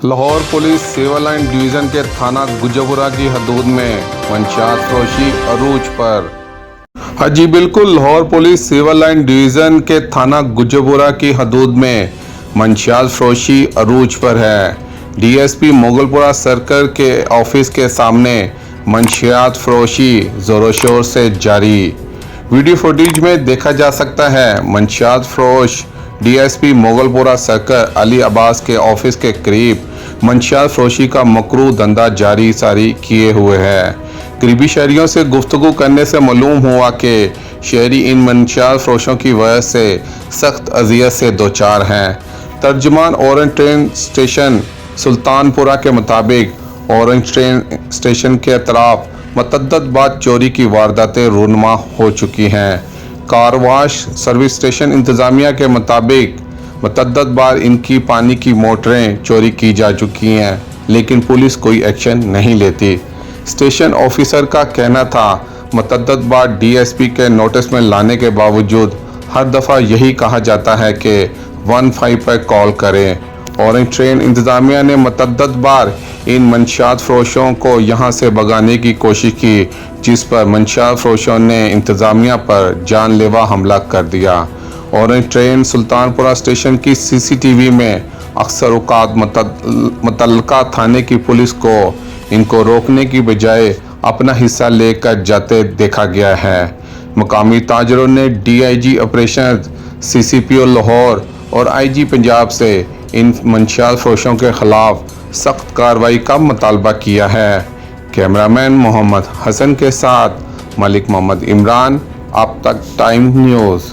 Lahore police civil line division के थाना गुजबुरा की हदूद में मंशियात फरोशी अरूज पर। हाँ जी बिल्कुल, Lahore police civil line division के थाना गुजबुरा की हदूद में मंशियात फरोशी अरूज पर है। डीएसपी मोगलपुरा सर्कल के ऑफिस के सामने मंशियात फरोशी ज़ोर शोर से जारी। वीडियो फुटेज में देखा जा सकता है मंशियात फरोश डीएसपी मोगलपुरा सर्कल अली अब्बास के ऑफिस के करीब मंशियात फरोशी का मकरू धंधा जारी सारी किए हुए है। करीबी शहरियों से गुफ्तगू करने से मालूम हुआ कि शहरी इन मंशियात फरोशों की वजह से सख्त अजियत से दो चार हैं। तर्जमान ऑरेंज ट्रेन स्टेशन सुल्तानपुरा के मुताबिक ऑरेंज ट्रेन स्टेशन के अतराफ मतअद्दद बार चोरी की वारदातें रूनुमा हो चुकी हैं। कार वाश सर्विस स्टेशन इंतज़ामिया के मुताबिक मतअद्दद बार इनकी पानी की मोटरें चोरी की जा चुकी हैं, लेकिन पुलिस कोई एक्शन नहीं लेती। स्टेशन ऑफिसर का कहना था मतअद्दद बार डीएसपी के नोटिस में लाने के बावजूद हर दफ़ा यही कहा जाता है कि 15 पर कॉल करें। ऑरेंज ट्रेन इंतज़ामिया ने मतअद्दद बार इन मंशियात फरोशों को यहां से भगाने की कोशिश की, जिस पर मंशियात फरोशों ने इंतज़ामिया पर जानलेवा हमला कर दिया। ऑरेंज ट्रेन सुल्तानपुरा स्टेशन की सीसीटीवी में अक्सर औकात मुतल्लका थाने की पुलिस को इनको रोकने की बजाय अपना हिस्सा लेकर जाते देखा गया है। मकामी ताजरों ने डीआईजी ऑपरेशन, सीसीपीओ लाहौर और आईजी पंजाब से इन मंशियात फरोशों के खिलाफ सख्त कार्रवाई का मुतालबा किया है। कैमरामैन मोहम्मद हसन के साथ मलिक मोहम्मद इमरान, अब तक टाइम न्यूज़।